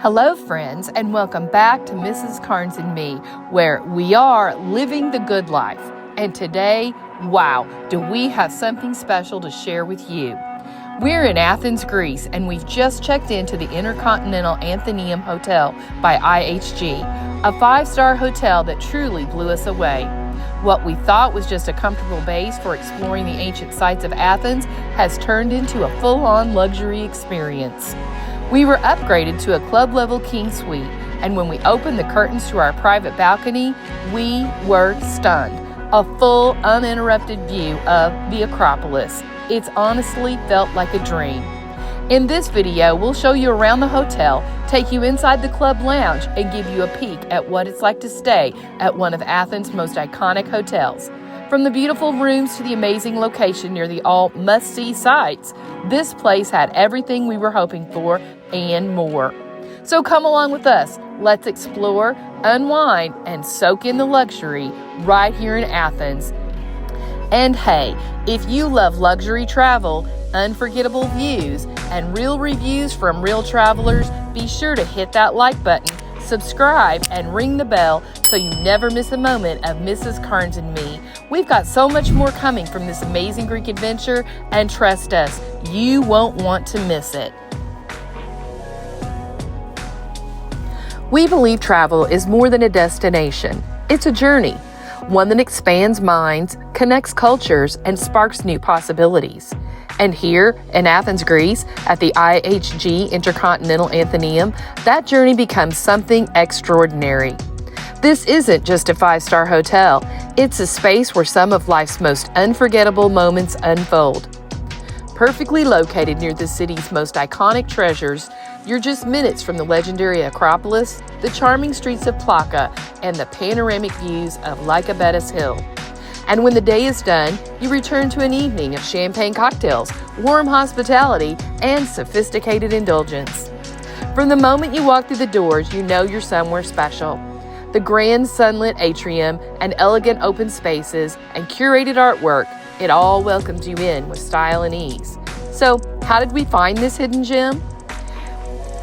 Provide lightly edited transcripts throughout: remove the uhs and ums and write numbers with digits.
Hello, friends, and welcome back to Mrs. Karnes and Me, where we are living the good life. And today, wow, do we have something special to share with you. We're in Athens, Greece, and we've just checked into the InterContinental Athenaeum Hotel by IHG, a 5-star hotel that truly blew us away. What we thought was just a comfortable base for exploring the ancient sites of Athens has turned into a full-on luxury experience. We were upgraded to a club-level king suite, and when we opened the curtains to our private balcony, we were stunned. A full, uninterrupted view of the Acropolis. It's honestly felt like a dream. In this video, we'll show you around the hotel, take you inside the club lounge, and give you a peek at what it's like to stay at one of Athens' most iconic hotels. From the beautiful rooms to the amazing location near the all must-see sites, this place had everything we were hoping for and more. So come along with us. Let's explore, unwind, and soak in the luxury right here in Athens. And hey, if you love luxury travel, unforgettable views, and real reviews from real travelers, be sure to hit that like button, subscribe, and ring the bell so you never miss a moment of Mrs. Karnes and Me. We've got so much more coming from this amazing Greek adventure, and trust us, you won't want to miss it. We believe travel is more than a destination. It's a journey, one that expands minds, connects cultures, and sparks new possibilities. And here in Athens, Greece, at the IHG InterContinental Athenaeum, that journey becomes something extraordinary. This isn't just a 5-star hotel. It's a space where some of life's most unforgettable moments unfold. Perfectly located near the city's most iconic treasures, you're just minutes from the legendary Acropolis, the charming streets of Plaka, and the panoramic views of Lycabettus Hill. And when the day is done, you return to an evening of champagne cocktails, warm hospitality, and sophisticated indulgence. From the moment you walk through the doors, you know you're somewhere special. The grand sunlit atrium and elegant open spaces and curated artwork, it all welcomes you in with style and ease. So, how did we find this hidden gem?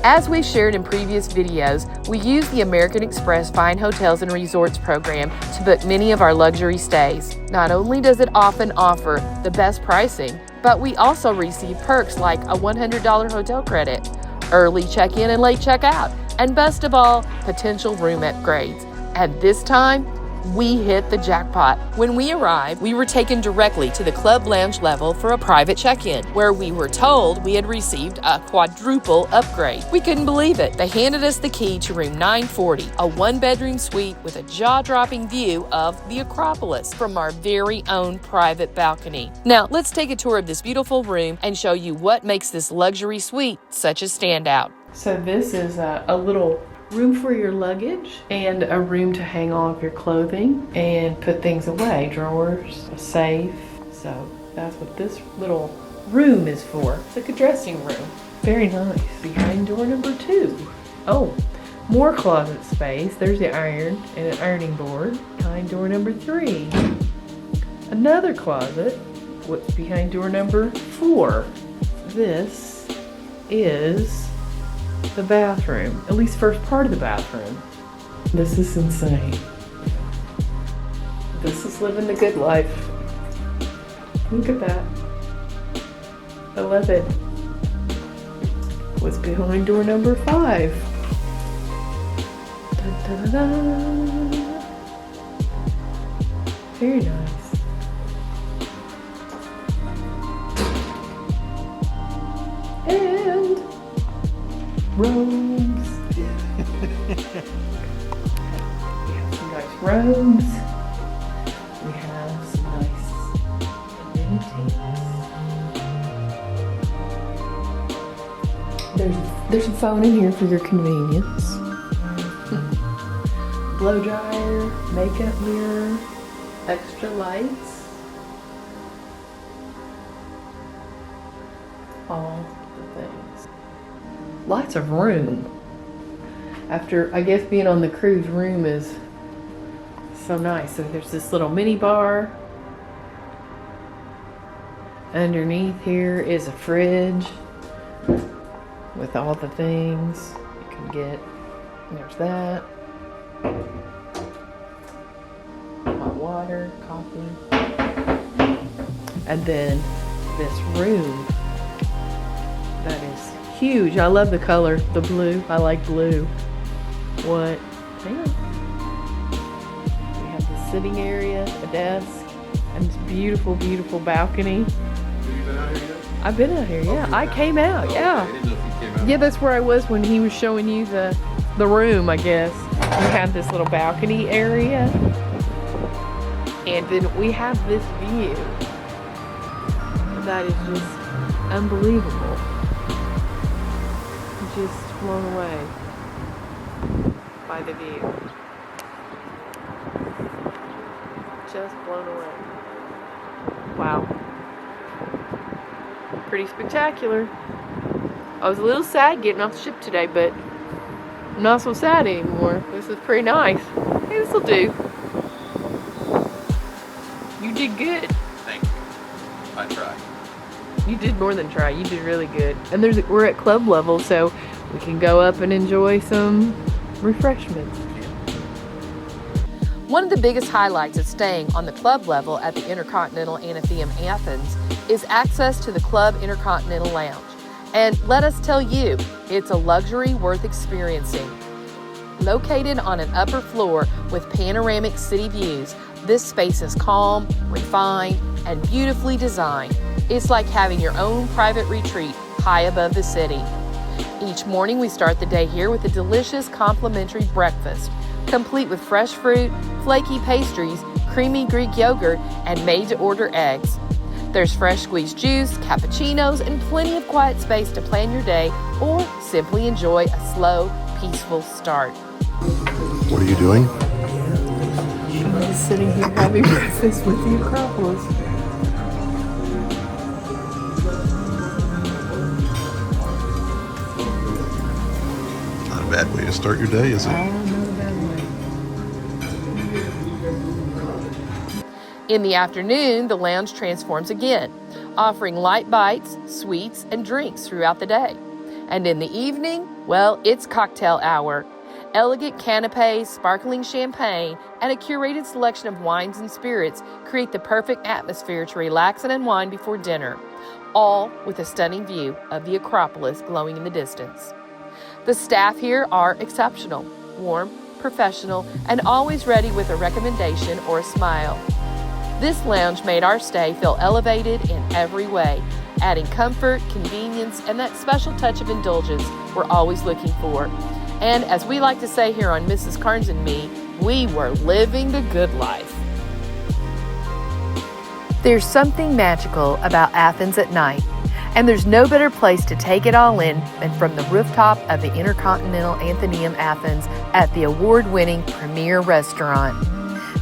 As we've shared in previous videos, we use the American Express Fine Hotels and Resorts program to book many of our luxury stays. Not only does it often offer the best pricing, but we also receive perks like a $100 hotel credit, early check-in and late check-out, and best of all, potential room upgrades. And this time, we hit the jackpot. When we arrived, we were taken directly to the club lounge level for a private check-in, where we were told we had received a quadruple upgrade. We couldn't believe it. They handed us the key to room 940, a 1-bedroom suite with a jaw-dropping view of the Acropolis from our very own private balcony. Now, let's take a tour of this beautiful room and show you what makes this luxury suite such a standout. So this is a little room for your luggage and a room to hang all of your clothing and put things away, drawers, a safe. So that's what this little room is for. It's like a dressing room. Very nice. Behind door number 2. Oh, more closet space. There's the iron and an ironing board. Behind door number 3. Another closet. What's behind door number 4? This is the bathroom, at least first part of the bathroom. This is insane. This is living the good life. Look at that. I love it. What's behind door number 5? Dun, dun, dun, dun. Very nice. And robes. We have some nice robes. We have some nice amenities. There's a phone in here for your convenience. Blow dryer, makeup mirror, extra lights. All the things. Lots of room. After, I guess, being on the cruise, room is so nice. So there's this little mini bar. Underneath here is a fridge with all the things. You can get. There's that. Hot water, coffee. And then this room that is huge. I love the color, the blue. I like blue. What? Hang on. We have the sitting area, a desk, and this beautiful, beautiful balcony. Have you been out here yet? I've been out here, yeah. I came out, yeah. Okay. I didn't know if you came out. Yeah, that's where I was when he was showing you the room, I guess. We have this little balcony area. And then we have this view. That is just unbelievable. Just blown away by the view. Just blown away. Wow. Pretty spectacular. I was a little sad getting off the ship today, but I'm not so sad anymore. This is pretty nice. Hey, this'll do. You did good. Thank you. I tried. You did more than try. You did really good. And we're at club level, so we can go up and enjoy some refreshments. One of the biggest highlights of staying on the club level at the InterContinental Athenaeum Athens is access to the Club InterContinental Lounge. And let us tell you, it's a luxury worth experiencing. Located on an upper floor with panoramic city views, this space is calm, refined, and beautifully designed. It's like having your own private retreat high above the city. Each morning we start the day here with a delicious complimentary breakfast, complete with fresh fruit, flaky pastries, creamy Greek yogurt, and made-to-order eggs. There's fresh squeezed juice, cappuccinos, and plenty of quiet space to plan your day or simply enjoy a slow, peaceful start. What are you doing? I'm just sitting here having breakfast with the Acropolis. Not a bad way to start your day, is it? Not a bad way. In the afternoon, the lounge transforms again, offering light bites, sweets, and drinks throughout the day. And in the evening, well, it's cocktail hour. Elegant canapes, sparkling champagne, and a curated selection of wines and spirits create the perfect atmosphere to relax and unwind before dinner, all with a stunning view of the Acropolis glowing in the distance. The staff here are exceptional, warm, professional, and always ready with a recommendation or a smile. This lounge made our stay feel elevated in every way, adding comfort, convenience, and that special touch of indulgence we're always looking for. And as we like to say here on Mrs. Karnes and Me, we were living the good life. There's something magical about Athens at night, and there's no better place to take it all in than from the rooftop of the InterContinental Athenaeum Athens at the award-winning Premier Restaurant.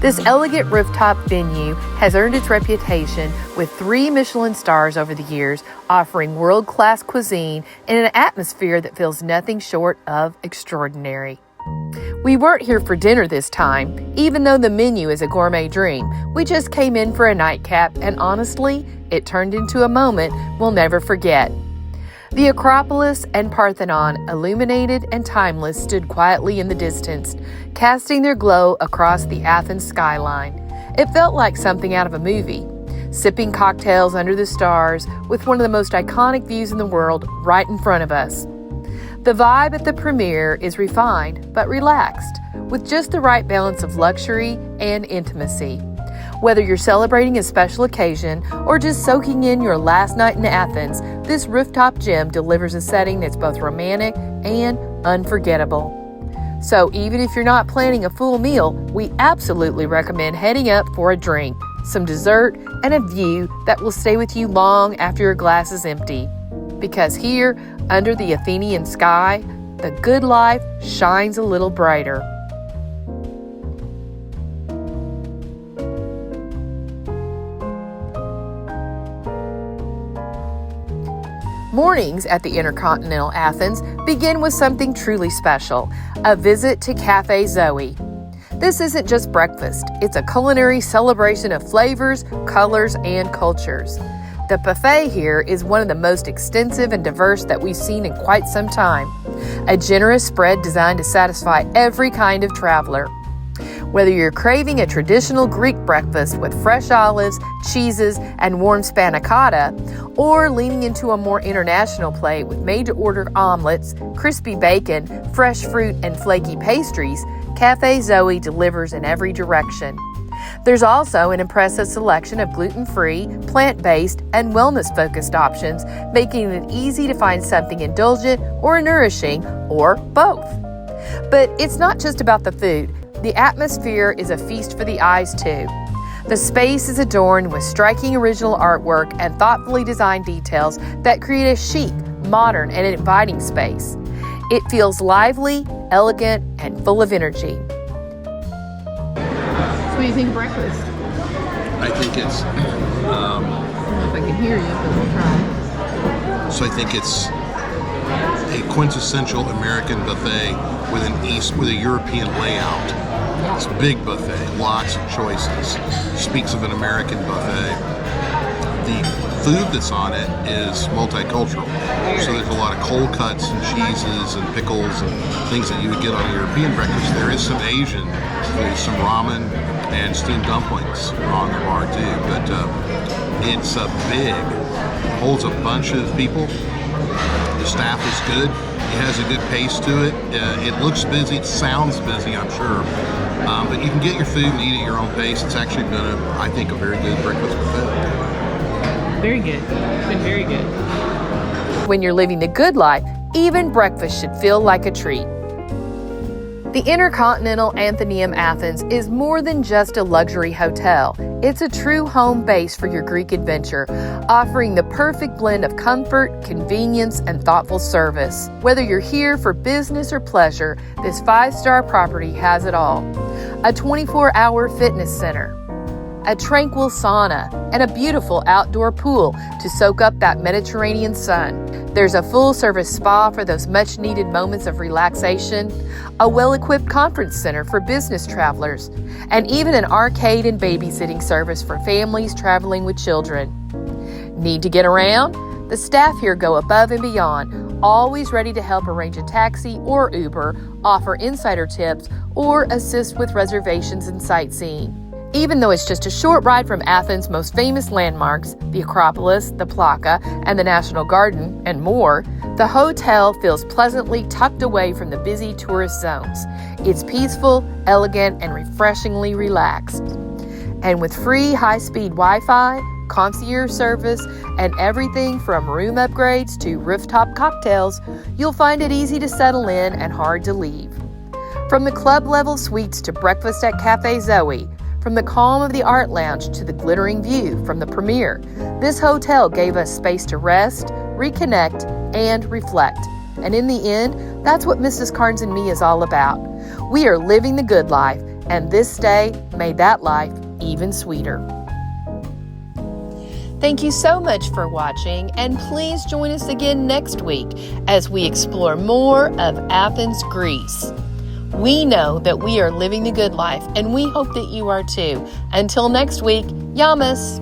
This elegant rooftop venue has earned its reputation with 3 Michelin stars over the years, offering world-class cuisine in an atmosphere that feels nothing short of extraordinary. We weren't here for dinner this time, even though the menu is a gourmet dream. We just came in for a nightcap, and honestly, it turned into a moment we'll never forget. The Acropolis and Parthenon, illuminated and timeless, stood quietly in the distance, casting their glow across the Athens skyline. It felt like something out of a movie, sipping cocktails under the stars with one of the most iconic views in the world right in front of us. The vibe at the premiere is refined but relaxed, with just the right balance of luxury and intimacy. Whether you're celebrating a special occasion or just soaking in your last night in Athens, this rooftop gym delivers a setting that's both romantic and unforgettable. So even if you're not planning a full meal, we absolutely recommend heading up for a drink, some dessert, and a view that will stay with you long after your glass is empty. Because here, under the Athenian sky, the good life shines a little brighter. Mornings at the InterContinental Athens begin with something truly special, a visit to Café Zoe. This isn't just breakfast, it's a culinary celebration of flavors, colors, and cultures. The buffet here is one of the most extensive and diverse that we've seen in quite some time. A generous spread designed to satisfy every kind of traveler. Whether you're craving a traditional Greek breakfast with fresh olives, cheeses, and warm spanakota, or leaning into a more international plate with made-to-order omelets, crispy bacon, fresh fruit, and flaky pastries, Café Zoe delivers in every direction. There's also an impressive selection of gluten-free, plant-based, and wellness-focused options, making it easy to find something indulgent or nourishing, or both. But it's not just about the food. The atmosphere is a feast for the eyes, too. The space is adorned with striking original artwork and thoughtfully designed details that create a chic, modern, and inviting space. It feels lively, elegant, and full of energy. What do you think of breakfast? I think it's. I don't know if I can hear you, but we'll try. So I think it's a quintessential American buffet with a European layout. It's a big buffet, lots of choices. Speaks of an American buffet. The food that's on it is multicultural. So there's a lot of cold cuts and cheeses and pickles and things that you would get on a European breakfast. There is some Asian food, some ramen and steamed dumplings on the bar too. But it's big, holds a bunch of people. The staff is good. It has a good pace to it. It looks busy. It sounds busy, I'm sure. But you can get your food and eat at your own pace. It's actually been, I think, a very good breakfast buffet. Very good. It's been very good. When you're living the good life, even breakfast should feel like a treat. The InterContinental Athenaeum Athens is more than just a luxury hotel. It's a true home base for your Greek adventure, offering the perfect blend of comfort, convenience, and thoughtful service. Whether you're here for business or pleasure, this 5-star property has it all. A 24-hour fitness center, a tranquil sauna, and a beautiful outdoor pool to soak up that Mediterranean sun. There's a full-service spa for those much-needed moments of relaxation, a well-equipped conference center for business travelers, and even an arcade and babysitting service for families traveling with children. Need to get around? The staff here go above and beyond, always ready to help arrange a taxi or Uber, offer insider tips, or assist with reservations and sightseeing. Even though it's just a short ride from Athens' most famous landmarks, the Acropolis, the Plaka, and the National Garden, and more, the hotel feels pleasantly tucked away from the busy tourist zones. It's peaceful, elegant, and refreshingly relaxed. And with free high-speed Wi-Fi, concierge service, and everything from room upgrades to rooftop cocktails, you'll find it easy to settle in and hard to leave. From the club-level suites to breakfast at Café Zoe, from the calm of the art lounge to the glittering view from the premiere, this hotel gave us space to rest, reconnect, and reflect. And in the end, that's what Mrs. Karnes and Me is all about. We are living the good life, and this stay made that life even sweeter. Thank you so much for watching, and please join us again next week as we explore more of Athens, Greece. We know that we are living the good life, and we hope that you are too. Until next week, Yamas!